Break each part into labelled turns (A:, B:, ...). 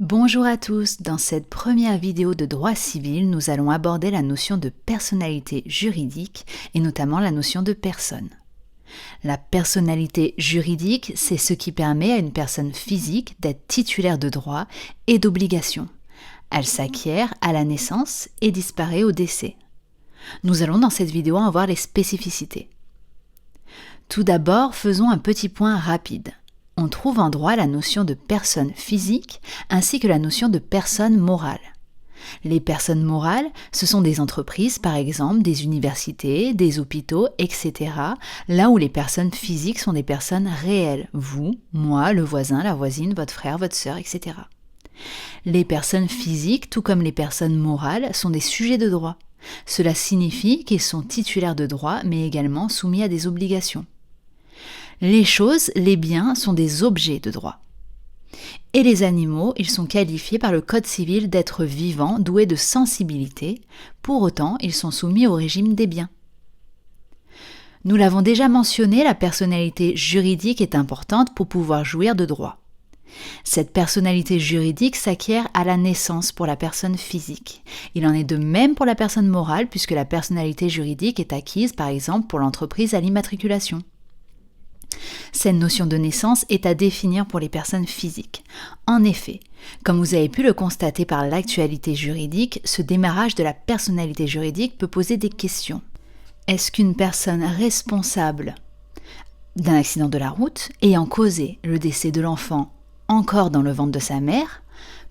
A: Bonjour à tous, dans cette première vidéo de droit civil, nous allons aborder la notion de personnalité juridique et notamment la notion de personne. La personnalité juridique, c'est ce qui permet à une personne physique d'être titulaire de droits et d'obligations. Elle s'acquiert à la naissance et disparaît au décès. Nous allons dans cette vidéo en voir les spécificités. Tout d'abord, faisons un petit point rapide. On trouve en droit la notion de personne physique ainsi que la notion de personne morale. Les personnes morales, ce sont des entreprises, par exemple, des universités, des hôpitaux, etc., là où les personnes physiques sont des personnes réelles, vous, moi, le voisin, la voisine, votre frère, votre sœur, etc. Les personnes physiques, tout comme les personnes morales, sont des sujets de droit. Cela signifie qu'ils sont titulaires de droits, mais également soumis à des obligations. Les choses, les biens, sont des objets de droit. Et les animaux, ils sont qualifiés par le Code civil d'êtres vivants, doués de sensibilité. Pour autant, ils sont soumis au régime des biens. Nous l'avons déjà mentionné, la personnalité juridique est importante pour pouvoir jouir de droits. Cette personnalité juridique s'acquiert à la naissance pour la personne physique. Il en est de même pour la personne morale, puisque la personnalité juridique est acquise, par exemple, pour l'entreprise à l'immatriculation. Cette notion de naissance est à définir pour les personnes physiques. En effet, comme vous avez pu le constater par l'actualité juridique, ce démarrage de la personnalité juridique peut poser des questions. Est-ce qu'une personne responsable d'un accident de la route, ayant causé le décès de l'enfant encore dans le ventre de sa mère,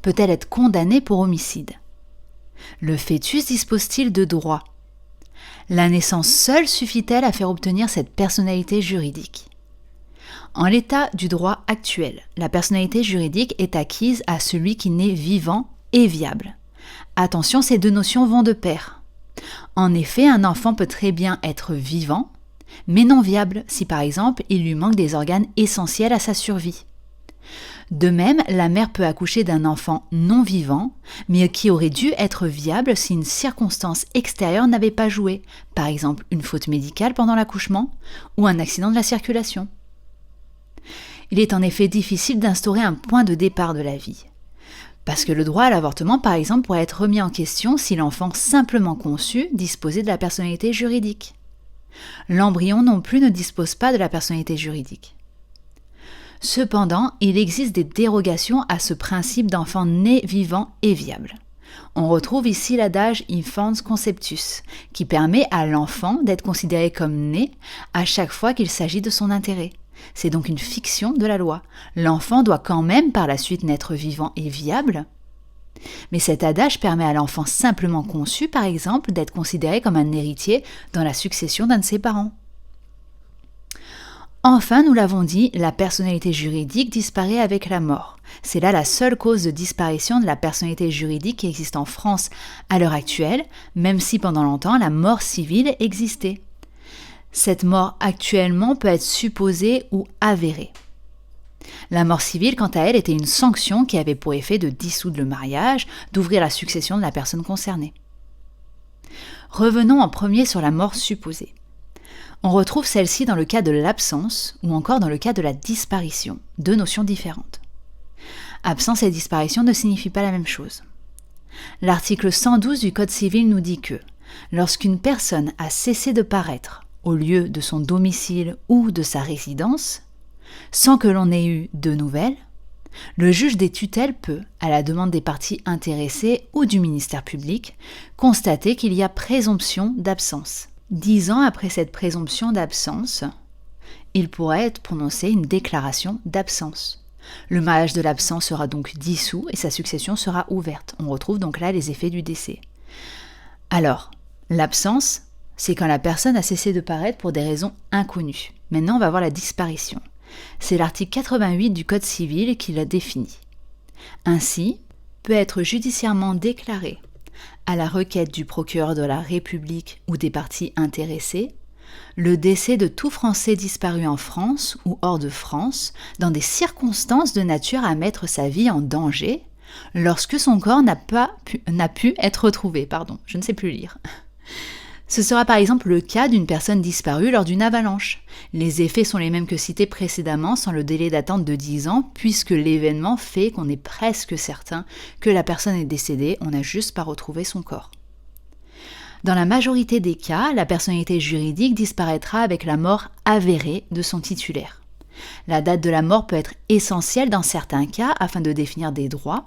A: peut-elle être condamnée pour homicide? Le fœtus dispose-t-il de droits? La naissance seule suffit-elle à faire obtenir cette personnalité juridique? En l'état du droit actuel, la personnalité juridique est acquise à celui qui naît vivant et viable. Attention, ces deux notions vont de pair. En effet, un enfant peut très bien être vivant, mais non viable si par exemple il lui manque des organes essentiels à sa survie. De même, la mère peut accoucher d'un enfant non vivant, mais qui aurait dû être viable si une circonstance extérieure n'avait pas joué, par exemple une faute médicale pendant l'accouchement ou un accident de la circulation. Il est en effet difficile d'instaurer un point de départ de la vie. Parce que le droit à l'avortement, par exemple, pourrait être remis en question si l'enfant simplement conçu disposait de la personnalité juridique. L'embryon non plus ne dispose pas de la personnalité juridique. Cependant, il existe des dérogations à ce principe d'enfant né vivant et viable. On retrouve ici l'adage infans conceptus, qui permet à l'enfant d'être considéré comme né à chaque fois qu'il s'agit de son intérêt. C'est donc une fiction de la loi. L'enfant doit quand même par la suite naître vivant et viable. Mais cet adage permet à l'enfant simplement conçu, par exemple, d'être considéré comme un héritier dans la succession d'un de ses parents. Enfin, nous l'avons dit, la personnalité juridique disparaît avec la mort. C'est là la seule cause de disparition de la personnalité juridique qui existe en France à l'heure actuelle, même si pendant longtemps la mort civile existait. Cette mort actuellement peut être supposée ou avérée. La mort civile, quant à elle, était une sanction qui avait pour effet de dissoudre le mariage, d'ouvrir la succession de la personne concernée. Revenons en premier sur la mort supposée. On retrouve celle-ci dans le cas de l'absence ou encore dans le cas de la disparition, deux notions différentes. Absence et disparition ne signifient pas la même chose. L'article 112 du Code civil nous dit que, lorsqu'une personne a cessé de paraître au lieu de son domicile ou de sa résidence, sans que l'on ait eu de nouvelles, le juge des tutelles peut, à la demande des parties intéressées ou du ministère public, constater qu'il y a présomption d'absence. 10 ans après cette présomption d'absence, il pourrait être prononcé une déclaration d'absence. Le mariage de l'absent sera donc dissous et sa succession sera ouverte. On retrouve donc là les effets du décès. Alors, l'absence, c'est quand la personne a cessé de paraître pour des raisons inconnues. Maintenant, on va voir la disparition. C'est l'article 88 du Code civil qui la définit. Ainsi, peut être judiciairement déclaré, à la requête du procureur de la République ou des parties intéressées, le décès de tout Français disparu en France ou hors de France dans des circonstances de nature à mettre sa vie en danger lorsque son corps n'a pu être retrouvé. Je ne sais plus lire. Ce sera par exemple le cas d'une personne disparue lors d'une avalanche. Les effets sont les mêmes que cités précédemment sans le délai d'attente de 10 ans puisque l'événement fait qu'on est presque certain que la personne est décédée, on n'a juste pas retrouvé son corps. Dans la majorité des cas, la personnalité juridique disparaîtra avec la mort avérée de son titulaire. La date de la mort peut être essentielle dans certains cas afin de définir des droits.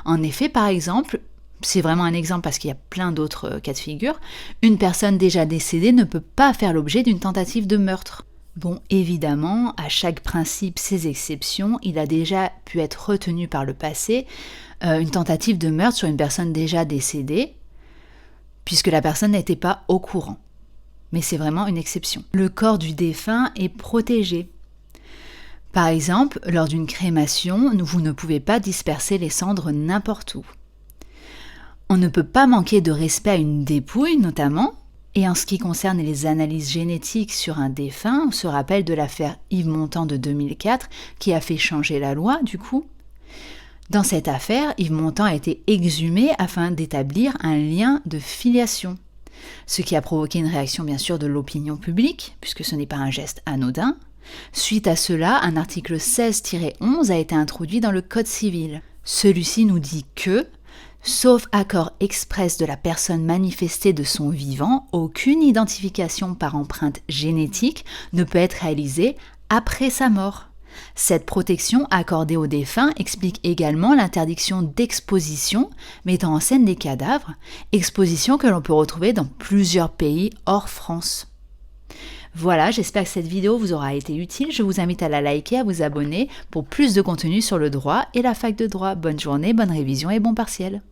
A: En effet, par exemple, c'est vraiment un exemple parce qu'il y a plein d'autres cas de figure, une personne déjà décédée ne peut pas faire l'objet d'une tentative de meurtre. Bon, évidemment, à chaque principe, ses exceptions, il a déjà pu être retenu par le passé une tentative de meurtre sur une personne déjà décédée, puisque la personne n'était pas au courant. Mais c'est vraiment une exception. Le corps du défunt est protégé. Par exemple, lors d'une crémation, vous ne pouvez pas disperser les cendres n'importe où. On ne peut pas manquer de respect à une dépouille notamment, et en ce qui concerne les analyses génétiques sur un défunt, on se rappelle de l'affaire Yves Montand de 2004 qui a fait changer la loi du coup. Dans cette affaire, Yves Montand a été exhumé afin d'établir un lien de filiation, ce qui a provoqué une réaction bien sûr de l'opinion publique, puisque ce n'est pas un geste anodin. Suite à cela, un article 16-11 a été introduit dans le Code civil. Celui-ci nous dit que sauf accord express de la personne manifestée de son vivant, aucune identification par empreinte génétique ne peut être réalisée après sa mort. Cette protection accordée aux défunts explique également l'interdiction d'exposition mettant en scène des cadavres, exposition que l'on peut retrouver dans plusieurs pays hors France. Voilà, j'espère que cette vidéo vous aura été utile. Je vous invite à la liker, à vous abonner pour plus de contenu sur le droit et la fac de droit. Bonne journée, bonne révision et bon partiel.